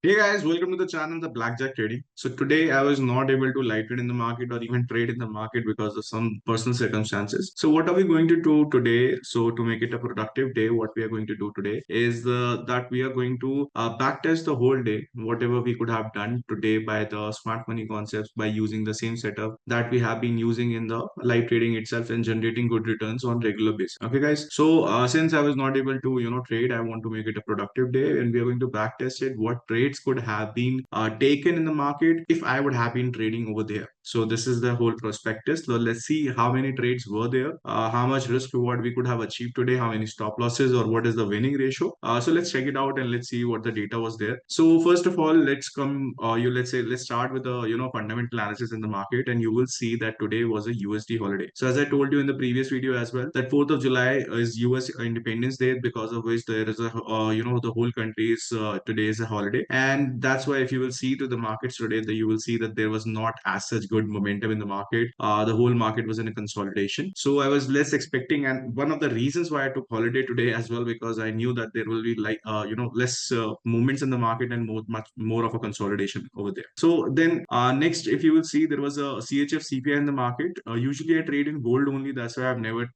Hey guys, welcome to the channel, The Blackjack Trading. So today I was not able to light trade in the market or even trade in the market because of some personal circumstances. So what are we going to do today? So to make it a productive day, what we are going to do today is that we are going to backtest the whole day, whatever we could have done today by the smart money concepts by using the same setup that we have been using in the live trading itself and generating good returns on regular basis. Okay, guys. So since I was not able to trade, I want to make it a productive day, and we are going to backtest it. What trades could have been taken in the market if I would have been trading over there. So this is the whole prospectus. So let's see how many trades were there, how much risk reward we could have achieved today, how many stop losses, or what is the winning ratio. So let's check it out and let's see what the data was there. So first of all, let's come. Let's start with the fundamental analysis in the market, and you will see that today was a USD holiday. So as I told you in the previous video as well, that 4th of July is US Independence Day, because of which there is a the whole country is today is a holiday, and that's why if you will see to the markets today, that you will see that there was not as such good momentum in the market. The whole market was in a consolidation, so I was less expecting, and one of the reasons why I took holiday today as well, because I knew that there will be less movements in the market and much more of a consolidation over there. So then next, if you will see, there was a CHF CPI in the market. Usually I trade in gold only, that's why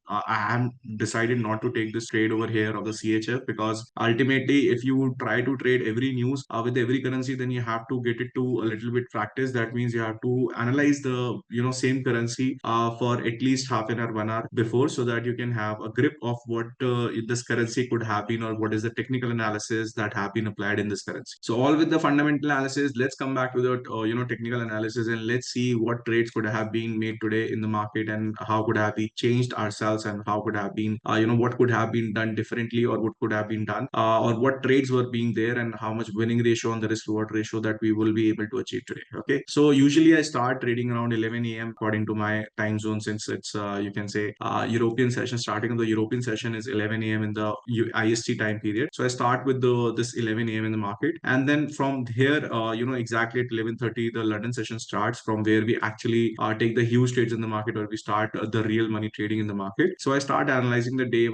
I have decided not to take this trade over here of the CHF, because ultimately if you try to trade every news with every currency, then you have to get it to a little bit practice. That means you have to analyze the same currency for at least half an hour, 1 hour before, so that you can have a grip of what this currency could have been, or what is the technical analysis that have been applied in this currency. So all with the fundamental analysis, let's come back to the technical analysis, and let's see what trades could have been made today in the market, and how could have we changed ourselves, and how could have been what could have been done differently, or what could have been done, or what trades were being there, and how much winning ratio on the risk reward ratio that we will be able to achieve today. Okay, so usually I start trading around 11 a.m. according to my time zone, since it's you can say European session. Starting of the European session is 11 a.m. in the IST time period. So I start with the this 11 a.m. in the market, and then from here exactly at 11:30 the London session starts, from where we actually take the huge trades in the market, or we start the real money trading in the market. So I start analyzing the day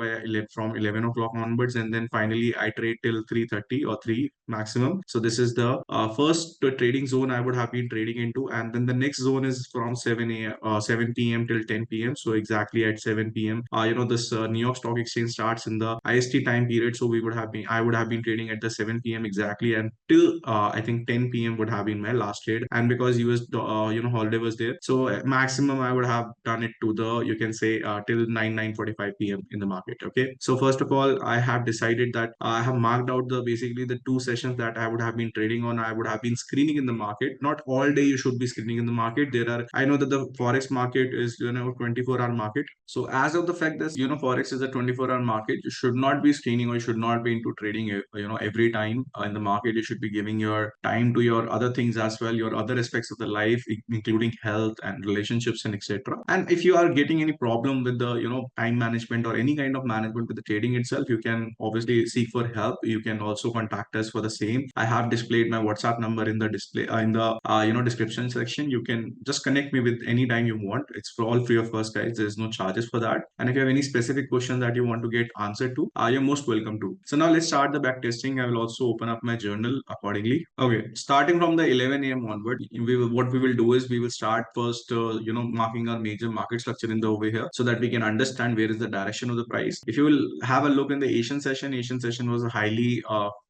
from 11 o'clock onwards, and then finally I trade till 3:30 or 3 maximum. So this is the first trading zone I would have been trading into, and then the next zone is from 7 p.m. till 10 p.m. So exactly at 7 p.m. This New York Stock Exchange starts in the IST time period. So I would have been trading at the 7 p.m. exactly until I think 10 p.m. would have been my last trade. And because US holiday was there, so maximum I would have done it to the, you can say, till 9:45 p.m. in the market. Okay, so first of all, I have decided that I have marked out the basically the two sessions that I would have been trading on. I would have been screening in the market. Not all day you should be screening in the market. I know that the Forex market is 24-hour market. So as of the fact that Forex is a 24-hour market, you should not be screening, or you should not be into trading every time in the market. You should be giving your time to your other things as well, your other aspects of the life, including health and relationships and etc. And if you are getting any problem with the time management or any kind of management with the trading itself, you can obviously seek for help. You can also contact us for the same. I have displayed my WhatsApp number in the display in the description section. You can just connect me with any time you want. It's for all free of cost, guys. There's no charges for that. And if you have any specific question that you want to get answered to, you're most welcome to. So now let's start the back testing. I will also open up my journal accordingly. Okay, starting from the 11 a.m. onward, what we will do is we will start first, marking our major market structure in the over here, so that we can understand where is the direction of the price. If you will have a look in the Asian session was highly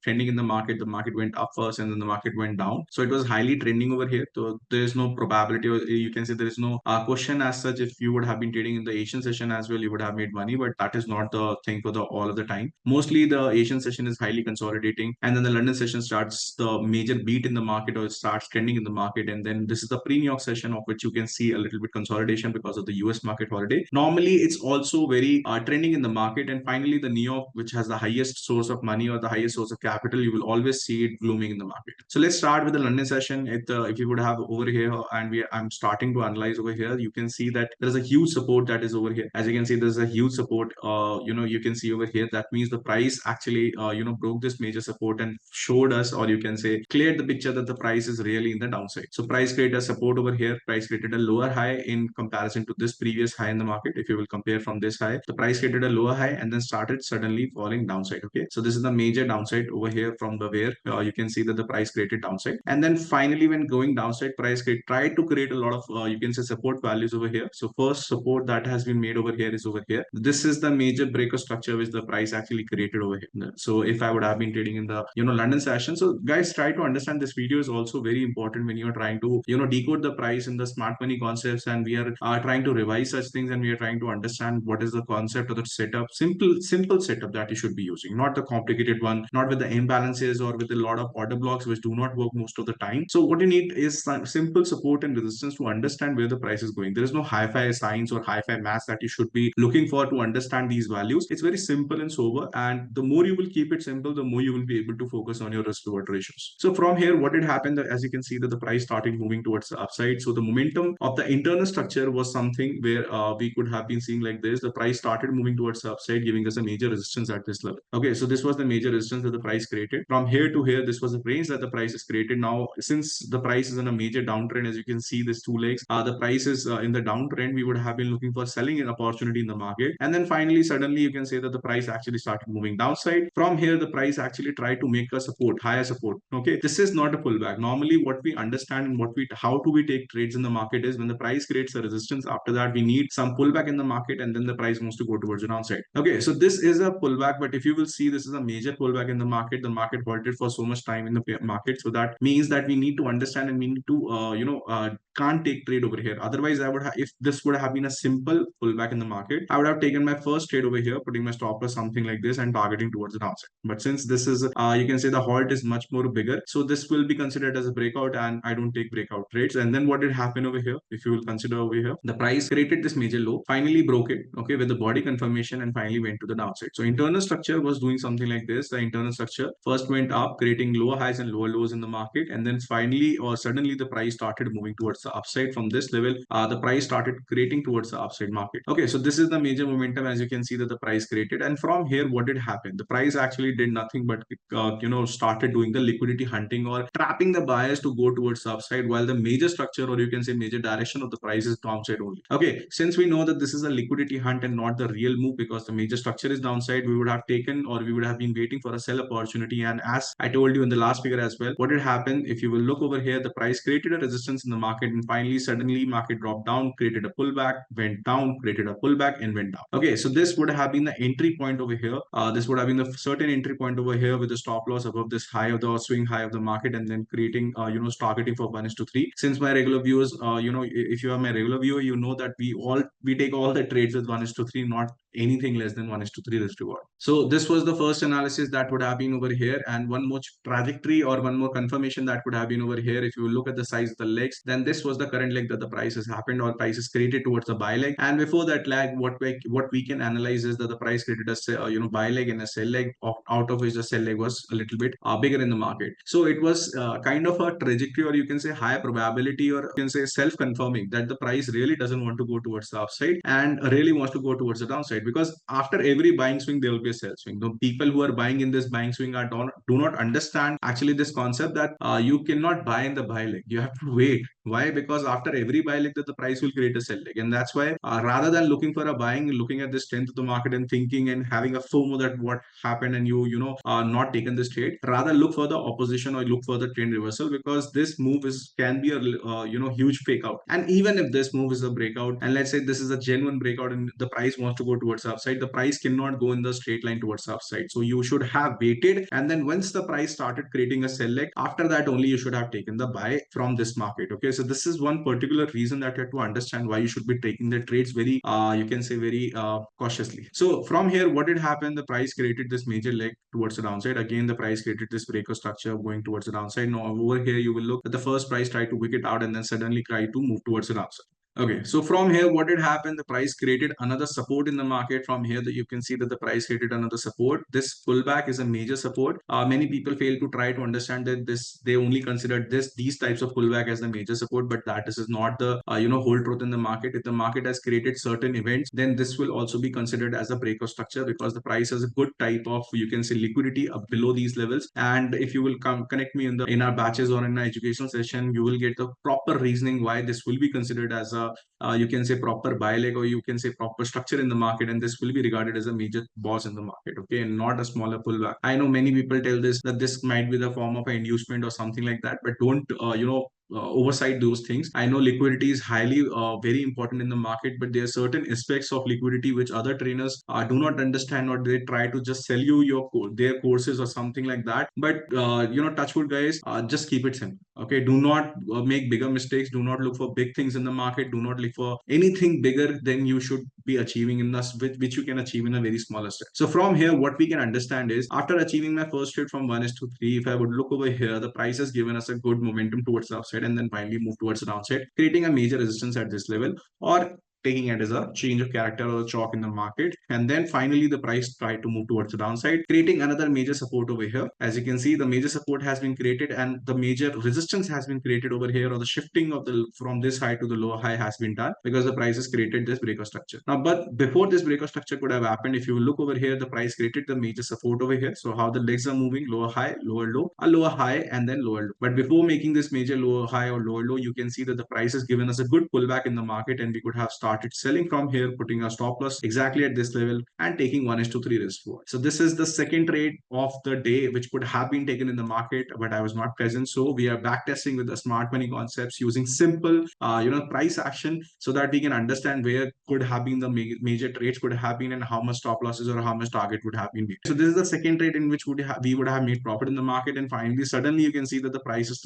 trending in the market. The market went up first, and then the market went down. So it was highly trending over here. So there is no probability, or you can say there is no question as such. If you would have been trading in the Asian session as well, you would have made money, but that is not the thing for the all of the time. Mostly the Asian session is highly consolidating, and then the London session starts the major beat in the market, or starts trending in the market. And then this is the pre-New York session, of which you can see a little bit consolidation because of the US market holiday. Normally it's also very trending in the market. And finally the New York, which has the highest source of money or the highest source of capital, you will always see it blooming in the market. So let's start with the London session. If you would have over here, and I'm starting to analyze over here, you can see that there is a huge support that is over here. As you can see, there's a huge support. You can see over here, that means the price actually broke this major support and showed us, or you can say cleared the picture that the price is really in the downside. So price created a support over here. Price created a lower high in comparison to this previous high in the market. If you will compare from this high, the price created a lower high and then started suddenly falling downside. Okay, so this is the major downside over here, from the where you can see that the price created downside. And then finally, when going downside, price tried to create a lot of, you can say, support values over here. So first support that has been made over here is over here. This is the major breaker structure which the price actually created over here. So if I would have been trading in the, London session, so guys, try to understand this video is also very important when you're trying to, decode the price in the smart money concepts, and we are trying to revise such things, and we are trying to understand what is the concept of the setup, simple setup that you should be using, not the complicated one, not with the imbalances or with a lot of order blocks which do not work most of the time. So what you need is some simple support and resistance to understand where the price is going. There is no hi-fi science or hi-fi maths that you should be looking for to understand these values. It's very simple and sober, and the more you will keep it simple, the more you will be able to focus on your risk reward ratios. So from here, what did happen, that as you can see that the price started moving towards the upside. So the momentum of the internal structure was something where we could have been seeing like this. The price started moving towards the upside, giving us a major resistance at this level. Okay, so this was the major resistance that the price created. From here to here, this was the range that the price is created. Now, since the price is in a major downtrend, as you can see, this two legs, the price is in the downtrend. We would have been looking for selling an opportunity in the market, and then finally, suddenly, you can say that the price actually started moving downside. From here, the price actually tried to make a support, higher support. Okay, this is not a pullback. Normally, what we understand and how do we take trades in the market is when the price creates a resistance. After that, we need some pullback in the market, and then the price wants to go towards the downside. Okay, so this is a pullback, but if you will see, this is a major pullback in the market. The market halted for so much time in the market, so that means that we need to understand and we need to can't take trade over here. Otherwise, I would have, if this would have been a simple pullback in the market, I would have taken my first trade over here, putting my stop loss something like this and targeting towards the downside. But since this is you can say the halt is much more bigger, so this will be considered as a breakout, and I don't take breakout trades. And then what did happen over here, if you will consider over here, the price created this major low, finally broke it, okay, with the body confirmation, and finally went to the downside. So internal structure was doing something like this. The internal structure first went up, creating lower highs and lower lows in the market, and then finally or suddenly the price started moving towards the upside. From this level, the price started creating towards the upside market. Okay, so this is the major momentum, as you can see, that the price created. And from here, what did happen? The price actually did nothing but started doing the liquidity hunting or trapping the buyers to go towards the upside, while the major structure, or you can say major direction of the price, is downside only. Okay, since we know that this is a liquidity hunt and not the real move, because the major structure is downside, we would have taken, or we would have been waiting for a sell opportunity. And as I told you in the last figure as well, what did happen? If you will look over here, the price created a resistance in the market, and finally suddenly market dropped down, created a pullback, went down, created a pullback, and went down. Okay, so this would have been the entry point over here. This would have been the certain entry point over here with the stop loss above this high of the swing high of the market, and then creating targeting for 1:3. Since my regular viewers, if you are my regular viewer, you know that we take all the trades with 1:3, not anything less than 1:3 risk reward. So this was the first analysis that would have been over here, and one more trajectory or one more confirmation that would have been over here. If you look at the size of the legs, then this was the current leg that the price has happened, or price is created towards the buy leg. And before that leg, what we can analyze is that the price created a buy leg and a sell leg, out of which the sell leg was a little bit bigger in the market. So it was kind of a trajectory, or you can say high probability, or you can say self-confirming that the price really doesn't want to go towards the upside and really wants to go towards the downside. Because after every buying swing, there will be a sell swing. The people who are buying in this buying swing do not understand actually this concept that you cannot buy in the buy leg. You have to wait. Why? Because after every buy leg, that the price will create a sell leg. And that's why rather than looking for a buying, looking at the strength of the market and thinking and having a FOMO that what happened and not taken this trade, rather look for the opposition or look for the trend reversal, because this move can be a huge fake out. And even if this move is a breakout, and let's say this is a genuine breakout and the price wants to go towards the upside, the price cannot go in the straight line towards the upside. So you should have waited, and then once the price started creating a sell leg, after that only you should have taken the buy from this market. Okay, so this is one particular reason that you have to understand why you should be taking the trades very you can say very cautiously. So from here, what did happen? The price created this major leg towards the downside. Again, the price created this breaker structure going towards the downside. Now over here, you will look at the first price tried to wick it out and then suddenly try to move towards the downside. Okay, so from here, what did happen? The price created another support in the market. From here, that you can see that the price created another support. This pullback is a major support. Many people fail to try to understand that they only consider these types of pullback as the major support, but that is not the whole truth in the market. If the market has created certain events, then this will also be considered as a breaker structure, because the price has a good type of, you can say, liquidity up below these levels. And if you will connect me in our batches or in our educational session, you will get the proper reasoning why this will be considered as a a you can say proper buy leg, or you can say proper structure in the market, and this will be regarded as a major boss in the market, okay, and not a smaller pullback. I know many people tell this that this might be the form of an inducement or something like that, but don't oversight those things. I know liquidity is highly very important in the market, but there are certain aspects of liquidity which other trainers do not understand, or they try to just sell you their courses or something like that. But touch wood guys, just keep it simple, okay. Do not make bigger mistakes. Do not look for big things in the market. Do not look for anything bigger than you should be achieving in this, which you can achieve in a very smaller step. So from here, what we can understand is, after achieving my first trade from 1 is to 3, if I would look over here, the price has given us a good momentum towards the upside and then finally move towards the downside, creating a major resistance at this level, or taking it as a change of character or a chalk in the market. And then finally the price tried to move towards the downside, creating another major support over here. As you can see, the major support has been created and the major resistance has been created over here, or the shifting of the from this high to the lower high has been done, because the price has created this breakout structure. Now, but before this breakout structure could have happened, if you look over here, the price created the major support over here. So how the legs are moving: lower high, lower low, a lower high, and then lower low. But before making this major lower high or lower low, you can see that the price has given us a good pullback in the market, and we could have started selling from here, putting a stop loss exactly at this level and taking 1:3 risk forward. So this is the second trade of the day, which could have been taken in the market, but I was not present. So we are back testing with the smart money concepts using simple, price action, so that we can understand where could have been the major trades could have been, and how much stop losses or how much target would have been made. So this is the second trade in which we would have made profit in the market, and finally suddenly you can see that the price is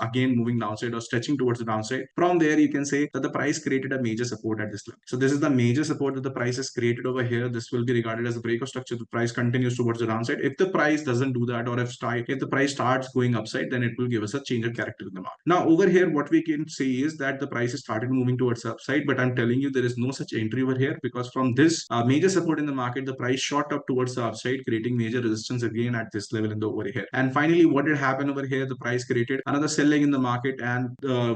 again moving downside or stretching towards the downside. From there you can say that the price created a major support at this level. So this is the major support that the price has created over here. This will be regarded as a breakout structure. The price continues towards the downside. If the price doesn't do that, or if the price starts going upside, then it will give us a change of character in the market. Now over here, what we can see is that the price has started moving towards the upside, but I'm telling you there is no such entry over here, because from this major support in the market, the price shot up towards the upside, creating major resistance again at this level in the over here. And finally, what did happen over here? The price created another sell leg in the market, and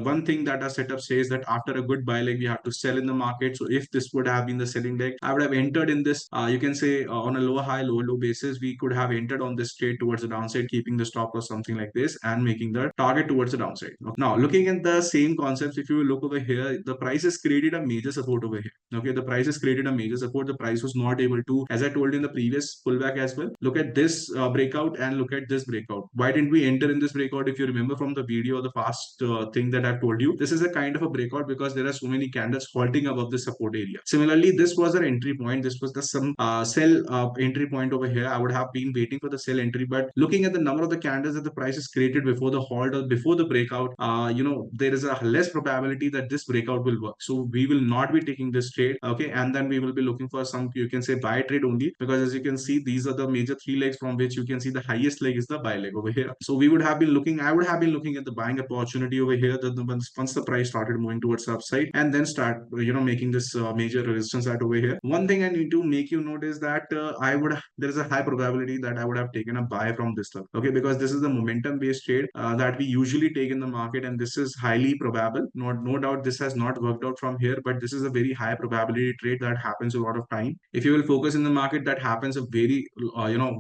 one thing that our setup says that after a good buy leg, we have to sell in the market. So if this would have been the selling leg, I would have entered in this, you can say on a lower high, lower low basis. We could have entered on this trade towards the downside, keeping the stop loss something like this and making the target towards the downside. Now, looking at the same concepts, if you look over here, the price has created a major support over here. Okay, the price has created a major support. The price was not able to, as I told you in the previous pullback as well, look at this breakout and look at this breakout. Why didn't we enter in this breakout? If you remember from the video, the past thing that I've told you, this is a kind of a breakout because there are so many candles halting above the support area. Similarly, this was an entry point. This was the some sell entry point over here. I would have been waiting for the sell entry, but looking at the number of the candles that the price is created before the halt or before the breakout, there is a less probability that this breakout will work. So we will not be taking this trade, okay, and then we will be looking for some, you can say, buy trade only, because as you can see, these are the major three legs from which you can see the highest leg is the buy leg over here. So we would have been looking, I would have been looking at the buying opportunity over here, that once the price started moving towards the upside, and then start making this major resistance at over here. One thing I need to make you note is that there is a high probability that I would have taken a buy from this level, okay, because this is the momentum based trade that we usually take in the market, and this is highly probable. No doubt this has not worked out from here, but this is a very high probability trade that happens a lot of time. If you will focus in the market, that happens a very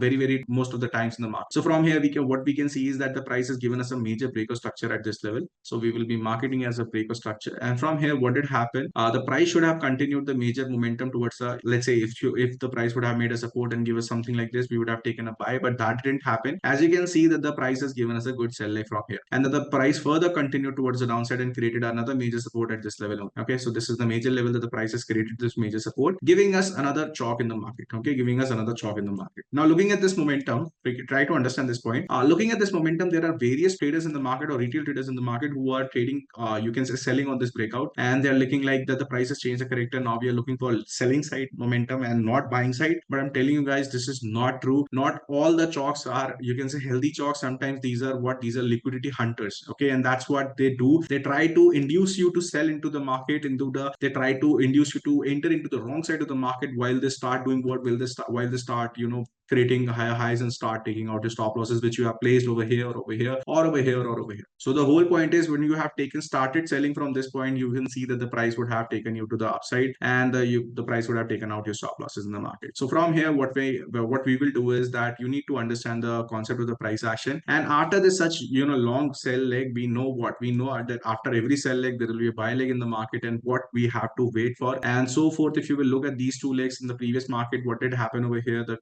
very most of the times in the market. So from here, what we can see is that the price has given us a major breakout structure at this level, so we will be marketing as a breakout structure. And from here, what did happen? The price should have continued the major momentum towards the, let's say, if the price would have made a support and give us something like this, we would have taken a buy, but that didn't happen. As you can see that the price has given us a good sell leg from here, and that the price further continued towards the downside and created another major support at this level. Okay, so this is the major level that the price has created this major support, giving us another chalk in the market. Okay, giving us another chalk in the market. Now, looking at this momentum, we can try to understand this point. Looking at this momentum, there are various traders in the market or retail traders in the market who are trading, you can say, selling on this breakout, and they're looking like that the price has changed the character. Now we are looking for selling side momentum and not buying side. But I'm telling you guys, this is not true. Not all the chalks are, you can say, healthy chalks. Sometimes these are liquidity hunters. Okay, and that's what they do. They try to induce you to sell into the market, they try to induce you to enter into the wrong side of the market while they start doing what? While they start creating higher highs and start taking out your stop losses, which you have placed over here or over here or over here or over here. So the whole point is, when you have started selling from this point, you can see that the price would have taken you to the upside, and the price would have taken out your stop losses in the market. So from here, what we will do is that you need to understand the concept of the price action. And after this such long sell leg, we know that after every sell leg there will be a buy leg in the market, and what we have to wait for and so forth. If you will look at these two legs in the previous market, what did happen over here? The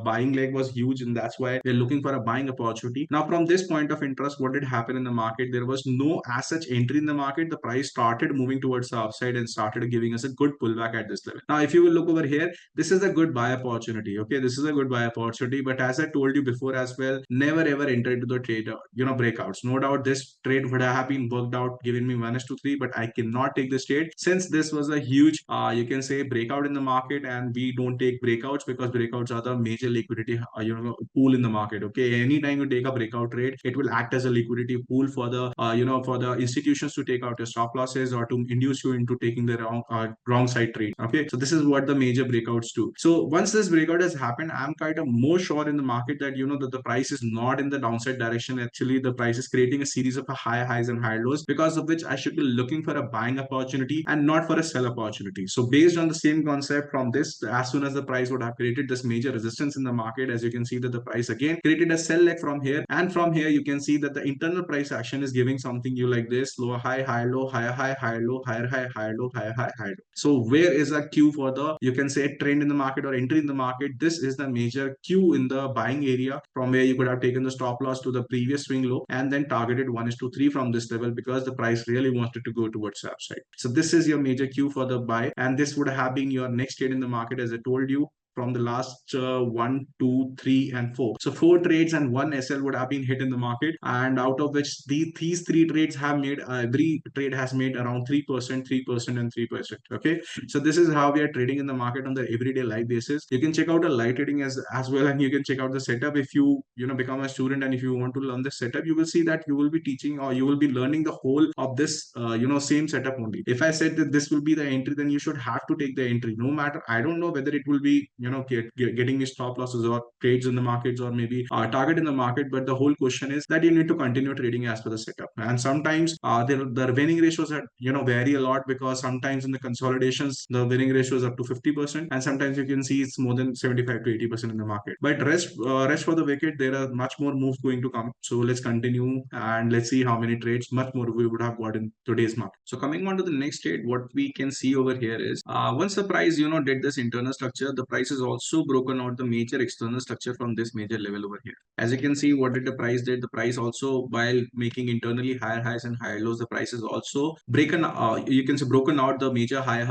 buying leg was huge, and that's why we're looking for a buying opportunity. Now from this point of interest, what did happen in the market? There was no as such entry in the market. The price started moving towards the upside and started giving us a good pullback at this level. Now if you will look over here, this is a good buy opportunity. Okay, this is a good buy opportunity, but as I told you before as well, never ever enter into the trade breakouts. No doubt this trade would have been worked out, given me 1:3, but I cannot take this trade since this was a huge you can say breakout in the market, and we don't take breakouts because breakouts are the major liquidity pool in the market. Okay, anytime you take a breakout trade, it will act as a liquidity pool for the for the institutions to take out your stop losses or to induce you into taking the wrong side trade. Okay, so this is what the major breakouts do. So once this breakout has happened, I'm kind of more sure in the market that that the price is not in the downside direction. Actually, the price is creating a series of high highs and high lows, because of which I should be looking for a buying opportunity and not for a sell opportunity. So based on the same concept from this, as soon as the price would have created this major resistance in the market, as you can see that the price again created a sell leg from here, and from here you can see that the internal price action is giving something you like this: lower high, high low, higher high, higher low, higher high, higher low, higher high, higher low. So where is a cue for the you can say trend in the market or entry in the market? This is the major cue in the buying area, from where you could have taken the stop loss to the previous swing low and then targeted 1:3 from this level, because the price really wanted to go towards the upside. So this is your major cue for the buy, and this would have been your next trade in the market, as I told you, from the last 1, 2, 3, and 4. So 4 trades and 1 SL would have been hit in the market, and out of which these 3 trades have made every trade has made around 3%, 3%, and 3%. Okay, so this is how we are trading in the market on the everyday live basis. You can check out a live trading as well, and you can check out the setup. If you become a student and if you want to learn the setup, you will see that you will be teaching or you will be learning the whole of this same setup only. If I said that this will be the entry, then you should have to take the entry, no matter, I don't know whether it will be getting me stop losses or trades in the markets, or maybe target in the market, but the whole question is that you need to continue trading as per the setup. And sometimes the winning ratios are vary a lot, because sometimes in the consolidations the winning ratio is up to 50%, and sometimes you can see it's more than 75 to 80% in the market. But rest for the wicket, there are much more moves going to come. So let's continue and let's see how many trades much more we would have got in today's market. So coming on to the next trade, what we can see over here is once the price did this internal structure, the price is also broken out the major external structure from this major level over here. As you can see, what did the price did? The price also, while making internally higher highs and higher lows, the price is also you can say broken out the major high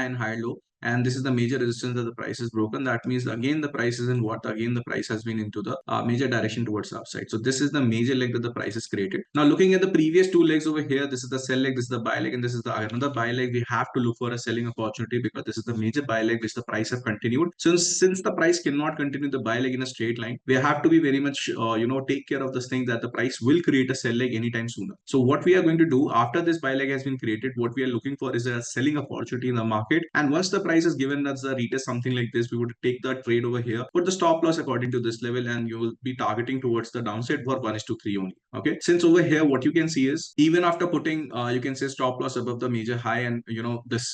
and high low, and this is the major resistance that the price is broken. That means again the price is in what? Again the price has been into the major direction towards the upside. So this is the major leg that the price is created. Now looking at the previous 2 legs over here, this is the sell leg, this is the buy leg, and this is the another buy leg. We have to look for a selling opportunity, because this is the major buy leg which the price have continued. Since the price cannot continue the buy leg in a straight line, we have to be very much take care of this thing, that the price will create a sell leg anytime sooner. So what we are going to do after this buy leg has been created, what we are looking for is a selling opportunity in the market. And once the price is given us a retest something like this, we would take the trade over here, put the stop loss according to this level, and you will be targeting towards the downside for 1:3 only. Okay, since over here what you can see is, even after putting you can say stop loss above the major high, and this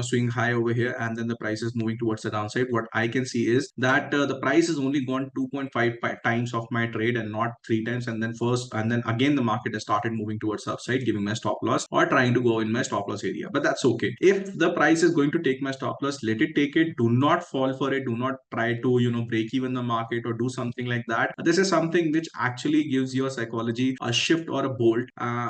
swing high over here, and then the price is moving towards the downside, what I can see is that the price has only gone 2.5 times of my trade and not 3 times, and then again the market has started moving towards the upside, giving my stop loss or trying to go in my stop loss area. But that's okay. If the price is going to take my stop loss, let it take it. Do not fall for it. Do not try to break even the market or do something like that. This is something which actually gives your psychology a shift or a bolt,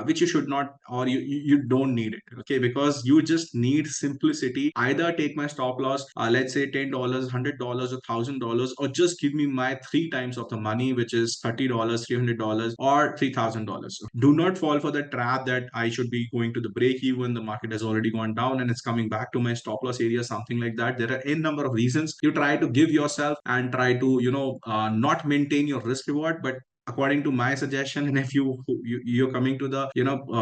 which you should not, or you don't need it. Okay, because you just need simplicity. Either take my stop loss, let's say $10, $100, or $1,000, or just give me my 3 times of the money, which is $30, $300, or $3,000. Do not fall for the trap that I should be going to the break even. The market has already gone down and it's coming back to my stop loss area, something like that. There are n number of reasons you try to give yourself and try to not maintain your risk reward, but according to my suggestion, and if you're coming to the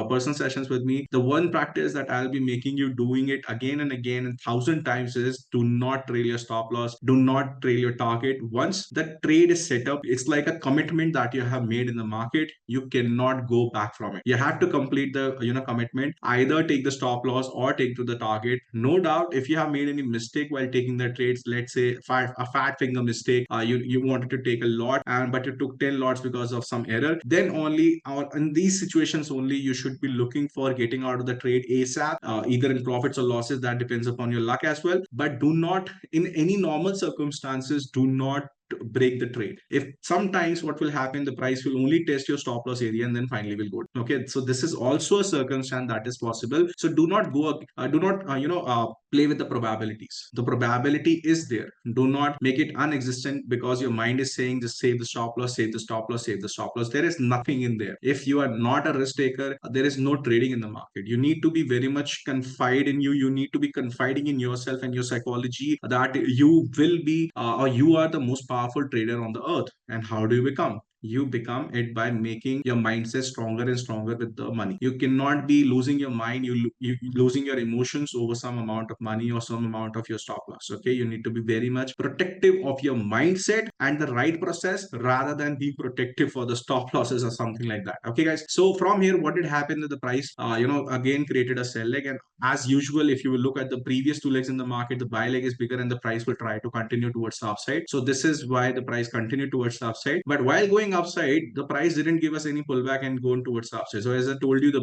personal sessions with me, the one practice that I'll be making you doing it again and again and 1,000 times is, do not trail your stop loss, do not trail your target. Once the trade is set up, it's like a commitment that you have made in the market. You cannot go back from it. You have to complete the commitment, either take the stop loss or take to the target. No doubt, if you have made any mistake while taking the trades, let's say a fat finger mistake, you wanted to take a lot, and but you took 10 lots because of some error, then only, or in these situations only, you should be looking for getting out of the trade ASAP, either in profits or losses. That depends upon your luck as well. But do not, in any normal circumstances, do not break the trade. If sometimes what will happen, the price will only test your stop loss area and then finally will go. Okay, so this is also a circumstance that is possible. So do not go, do not play with the probabilities. The probability is there. Do not make it unexistent because your mind is saying just save the stop loss, save the stop loss, save the stop loss. There is nothing in there. If you are not a risk taker, there is no trading in the market. You need to be very much confide in you. You need to be confiding in yourself and your psychology that you will be or you are the most powerful trader on the earth. And how do you become? You become it by making your mindset stronger and stronger with the money. You cannot be losing your mind, you losing your emotions over some amount of money or some amount of your stop loss. Okay, you need to be very much protective of your mindset and the right process, rather than be protective for the stop losses or something like that. Okay guys, so from here, what did happen, that the price again created a sell leg, and as usual, if you will look at the previous two legs in the market, the buy leg is bigger and the price will try to continue towards the upside. So this is why the price continued towards the upside. But while going upside, the price didn't give us any pullback and going towards the upside. So as I told you, the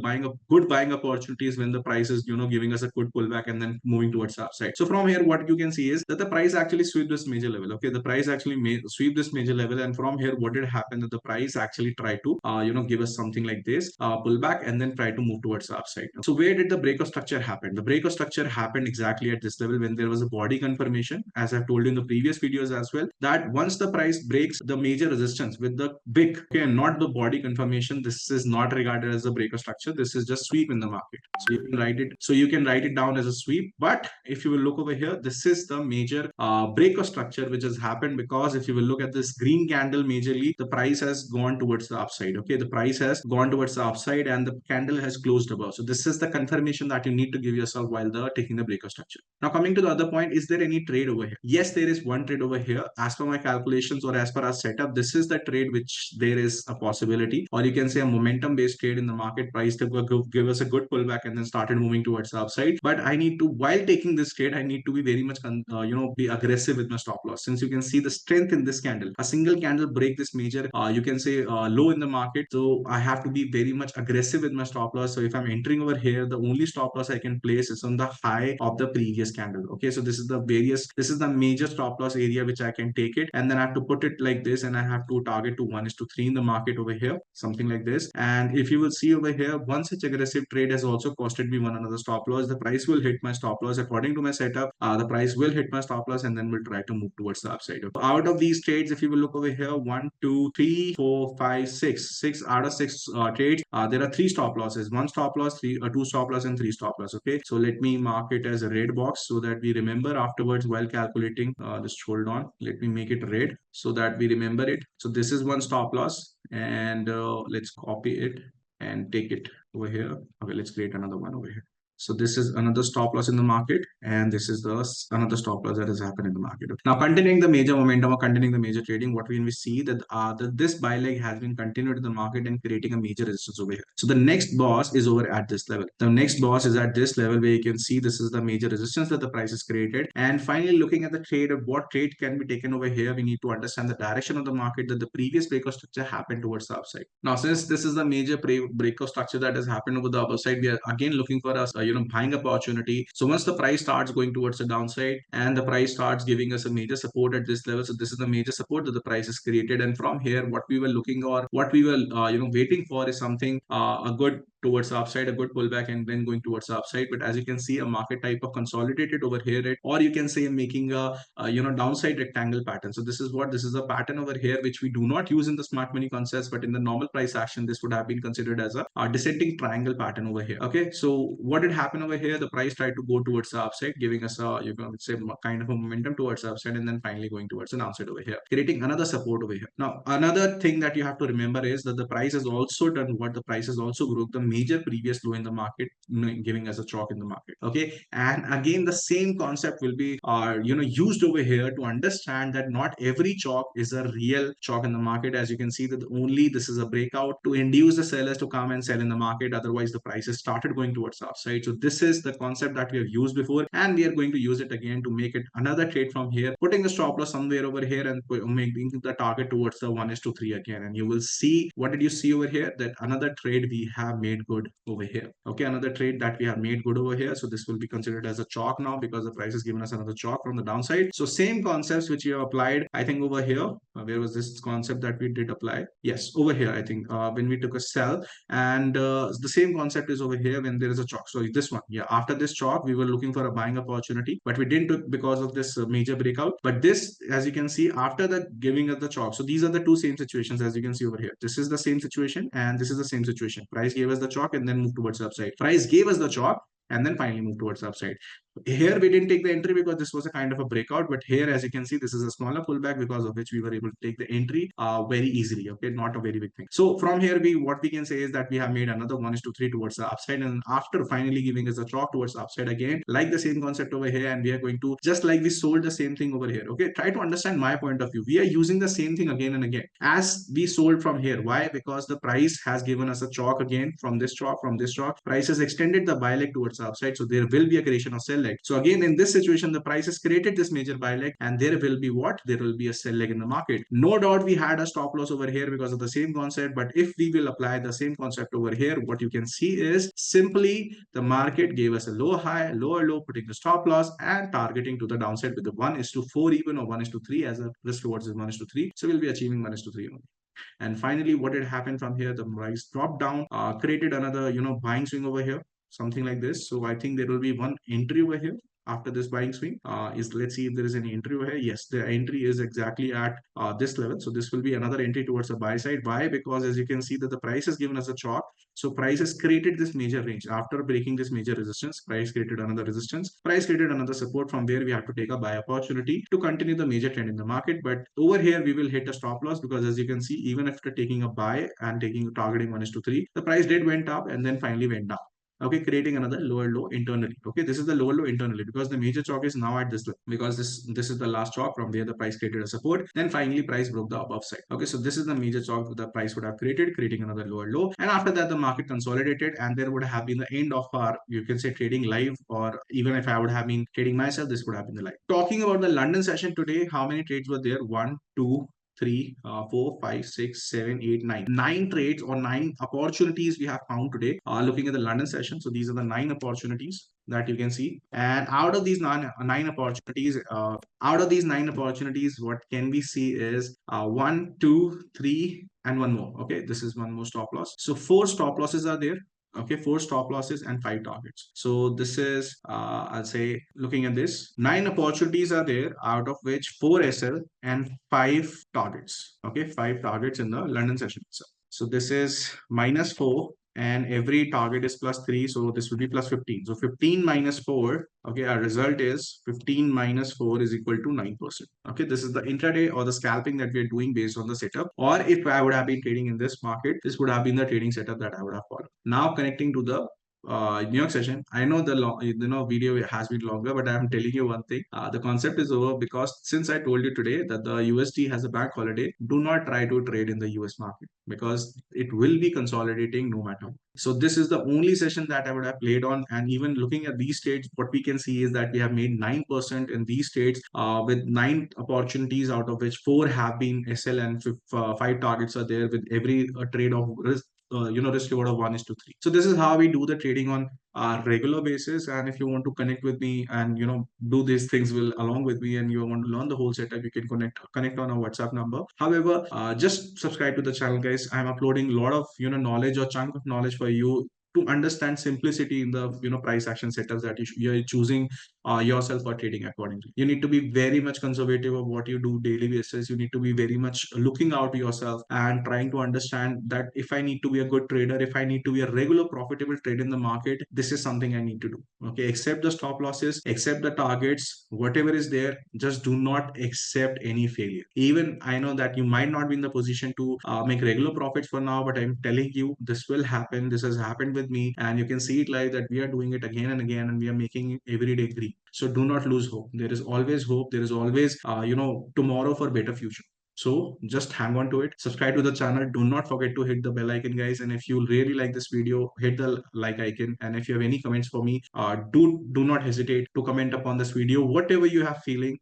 good buying opportunities when the price is giving us a good pullback and then moving towards the upside. So from here, what you can see is that the price actually swept this major level. Okay, the price actually sweep this major level, and from here, what did happen, that the price actually tried to give us something like this pullback and then try to move towards the upside. So where did the break of structure happen? The break of structure happened exactly at this level when there was a body confirmation, as I've told you in the previous videos as well, that once the price breaks the major resistance with the big, okay, and not the body confirmation, this is not regarded as a break of structure. This is just sweep in the market. So you can write it. So you can write it down as a sweep. But if you will look over here, this is the major break of structure which has happened, because if you will look at this green candle majorly, the price has gone towards the upside. Okay, the price has gone towards the upside and the candle has closed above. So this is the confirmation that you need to give yourself while taking the break of structure. Now coming to the other point, is there any trade over here? Yes, there is one trade over here. As per my calculations or as per our setup, this is the trade which there is a possibility, or you can say a momentum based trade in the market. Price to give us a good pullback and then started moving towards the upside. But I need to, while taking this trade, I need to be very much be aggressive with my stop loss. Since you can see the strength in this candle, a single candle break this major you can say low in the market, so I have to be very much aggressive with my stop loss. So if I'm entering over here, the only stop loss I can place is on the high of the previous candle. Okay, so this is the major stop loss area which I can take it, and then I have to put it like this, and I have to target to 1:3 in the market over here, something like this. And if you will see over here, one such aggressive trade has also costed me one another stop loss. The price will hit my stop loss according to my setup. The price will hit my stop loss and then we'll try to move towards the upside. So out of these trades, if you will look over here, 1 2 3 4 5 6 out of 6 trades, there are 3 stop losses, 1 stop loss, 2 stop loss, and 3 stop loss. Okay, so let me mark it as a red box so that we remember afterwards while calculating. Just hold on, let me make it red so that we remember it. So this is 1 stop loss, and let's copy it and take it over here. Okay, let's create another one over here. So this is another stop loss in the market, and this is another stop loss that has happened in the market. Now, continuing the major momentum or continuing the major trading, what we see that this buy leg has been continued in the market and creating a major resistance over here. So the next boss is over at this level. The next boss is at this level where you can see this is the major resistance that the price has created. And finally, looking at the trade of what trade can be taken over here, we need to understand the direction of the market, that the previous breakout structure happened towards the upside. Now, since this is the major breakout structure that has happened over the upside, we are again looking for us buying opportunity. So once the price starts going towards the downside and the price starts giving us a major support at this level, so this is the major support that the price has created. And from here, what we were looking, or what we were waiting for, is something a good towards the upside, a good pullback, and then going towards the upside. But as you can see, a market type of consolidated over here, or you can say making a downside rectangle pattern. So this is a pattern over here which we do not use in the smart money concepts, but in the normal price action, this would have been considered as a descending triangle pattern over here. Okay, so what did happened over here? The price tried to go towards the upside, giving us a, you can say, kind of a momentum towards the upside, and then finally going towards the downside over here, creating another support over here. Now, another thing that you have to remember is that the price has also done what? The price has also broke the major previous low in the market, giving us a chalk in the market. Okay, and again, the same concept will be used over here to understand that not every chalk is a real chalk in the market. As you can see that only this is a breakout to induce the sellers to come and sell in the market. Otherwise, the prices started going towards the upside. So this is the concept that we have used before, and we are going to use it again to make it another trade from here, putting the stop loss somewhere over here and making the target towards the 1:3 again. And you will see, what did you see over here? That another trade we have made good over here. Okay, another trade that we have made good over here. So this will be considered as a chalk now, because the price has given us another chalk from the downside. So same concepts which you have applied, I think over here. Where was this concept that we did apply? Yes, over here, I think, when we took a sell, and the same concept is over here when there is a chalk. So this one, yeah, after this chalk, we were looking for a buying opportunity, but we didn't took because of this major breakout. But this, as you can see, after that giving us the chalk. So these are the two same situations, as you can see over here. This is the same situation, and this is the same situation. Price gave us the chalk and then moved towards the upside. Price gave us the chalk and then finally move towards the upside. Here we didn't take the entry because this was a kind of a breakout, but here, as you can see, this is a smaller pullback, because of which we were able to take the entry very easily. Okay, not a very big thing. So from here, what we can say is that we have made another 1:3 towards the upside, and after finally giving us a chalk towards the upside again, like the same concept over here, and we are going to, just like we sold the same thing over here. Okay, try to understand my point of view. We are using the same thing again and again as we sold from here. Why? Because the price has given us a chalk again from this chalk, price has extended the buy leg towards the upside, so there will be a creation of sell leg. So again, in this situation, the price has created this major buy leg, and there will be what? There will be a sell leg in the market. No doubt we had a stop loss over here because of the same concept, but if we will apply the same concept over here, what you can see is simply the market gave us a lower high, lower low, putting the stop loss and targeting to the downside with the 1:4 even, or 1:3, as a risk towards is 1:3. So we'll be achieving 1:3 only. And finally, what did happen from here? The price dropped down, created another, buying swing over here, something like this. So I think there will be one entry over here after this buying swing. Let's see if there is any entry over here. Yes, the entry is exactly at this level. So this will be another entry towards the buy side. Why? Because as you can see that the price has given us a chalk. So price has created this major range. After breaking this major resistance, price created another resistance. Price created another support. From there, we have to take a buy opportunity to continue the major trend in the market. But over here, we will hit a stop loss, because as you can see, even after taking a buy and targeting 1:3, the price did went up and then finally went down. Okay, creating another lower low internally. Okay, this is the lower low internally, because the major chalk is now at this level, because this is the last chalk from where the price created a support, then finally price broke the above side. Okay, so this is the major chalk the price would have created, creating another lower low, and after that the market consolidated, and there would have been the end of our, you can say, trading live, or even if I would have been trading myself, this would have been the live. Talking about the London session today, how many trades were there? 1, 2, 3, 4, 5, 6, 7, 8, 9. 9 trades or 9 opportunities we have found today. Looking at the London session, so these are the 9 opportunities that you can see. And out of these nine opportunities, what can we see is 1, 2, 3, and one more. Okay, this is one more stop loss. So 4 stop losses are there. Okay, 4 stop losses and 5 targets. So this is, I'll say, looking at this, 9 opportunities are there, out of which 4 SL and 5 targets. Okay, 5 targets in the London session itself. So this is -4, and every target is +3. So this will be +15. So 15 minus 4. Okay, our result is 15 minus 4 is equal to 9%. Okay, this is the intraday or the scalping that we are doing based on the setup. Or if I would have been trading in this market, this would have been the trading setup that I would have followed. Now connecting to the New York session, I know the video has been longer, but I'm telling you one thing, the concept is over, because since I told you today that the USD has a bank holiday, do not try to trade in the US market, because it will be consolidating no matter what. So this is the only session that I would have played on, and even looking at these trades, what we can see is that we have made 9% in these trades, with 9 opportunities, out of which 4 have been SL, and 5 targets are there, with every trade of risk risk reward of 1:3. So this is how we do the trading on a regular basis. And if you want to connect with me and do these things along with me, and you want to learn the whole setup, you can connect on our WhatsApp number. However, just subscribe to the channel, guys. I'm uploading a lot of knowledge, or chunk of knowledge for you to understand simplicity in the price action setups that you're choosing yourself for trading accordingly. You need to be very much conservative of what you do daily basis. You need to be very much looking out yourself and trying to understand that if I need to be a good trader, if I need to be a regular profitable trade in the market, this is something I need to do. Okay, accept the stop losses, accept the targets, whatever is there. Just do not accept any failure. Even I know that you might not be in the position to make regular profits for now, but I'm telling you, this will happen. This has happened with me, and you can see it live that we are doing it again and again, and we are making it every day green. So do not lose hope. There is always hope. There is always, tomorrow for better future. So just hang on to it. Subscribe to the channel. Do not forget to hit the bell icon, guys. And if you really like this video, hit the like icon. And if you have any comments for me, do not hesitate to comment upon this video. Whatever you have feeling,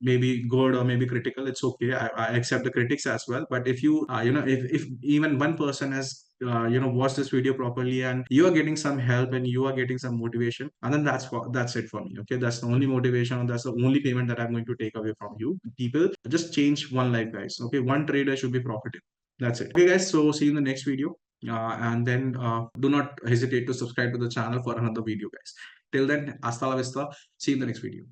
maybe good or maybe critical, it's okay. I accept the critics as well. But if you, if even one person has watch this video properly and you are getting some help and you are getting some motivation, and then that's it for me. Okay, that's the only motivation, or that's the only payment that I'm going to take away from you people. Just change one life, guys. Okay, one trader should be profitable. That's it. Okay, guys, so see you in the next video. And then do not hesitate to subscribe to the channel for another video, guys. Till then, hasta la vista. See you in the next video.